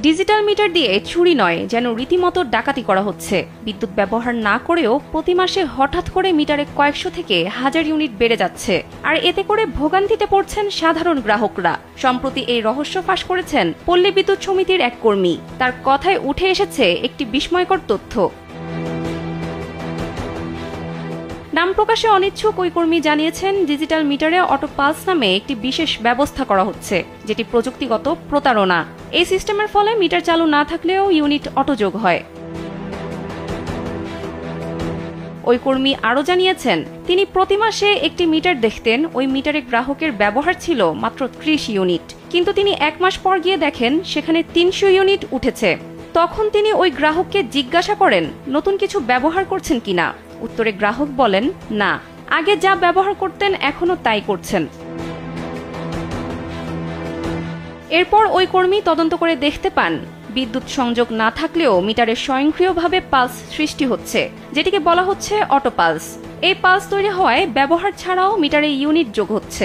Digital meter দিয়ে চুরি নয়, যেন রীতিমতো ডাকাতি করা হচ্ছে। বিদ্যুৎ ব্যবহার না করেও প্রতি মাসে হঠাৎ করে মিটারে কয়েকশো থেকে হাজার ইউনিট বেড়ে যাচ্ছে, আর এতে করে ভোগান্তিতে পড়ছেন সাধারণ গ্রাহকরা। সম্প্রতি এই রহস্য ফাঁস করেছেন পল্লী বিদ্যুৎ সমিতির এক কর্মী। তার কথায় উঠে এসেছে একটি বিস্ময়কর তথ্য। নাম প্রকাশে অনিচ্ছুক ওই কর্মী জানিয়েছেন, ডিজিটাল মিটারে অটো পালস নামে একটি বিশেষ ব্যবস্থা করা হচ্ছে, যেটি প্রযুক্তিগত প্রতারণা। এই সিস্টেমের ফলে মিটার চালু না থাকলেও ইউনিট অটোযোগ হয়। ওই কর্মী আরও জানিয়েছেন, তিনি প্রতি মাসে একটি মিটার দেখতেন। ওই মিটারে গ্রাহকের ব্যবহার ছিল মাত্র 30 ইউনিট, কিন্তু তিনি 1 মাস পর গিয়ে দেখেন সেখানে 300 ইউনিট উঠেছে। তখন তিনি ওই গ্রাহককে জিজ্ঞাসা করেন, নতুন কিছু ব্যবহার করছেন কিনা। উত্তরে গ্রাহক বলেন, না, আগে যা ব্যবহার করতেন এখনো তাই করছেন। এরপর ওই কর্মী তদন্ত করে দেখতে পান, বিদ্যুৎ সংযোগ না থাকলেও মিটারে স্বয়ংক্রিয়ভাবে পালস সৃষ্টি হচ্ছে, যেটিকে বলা হচ্ছে অটো পালস। এই পালস তৈরি হওয়ায় ব্যবহার ছাড়াও মিটারে ইউনিট যোগ হচ্ছে।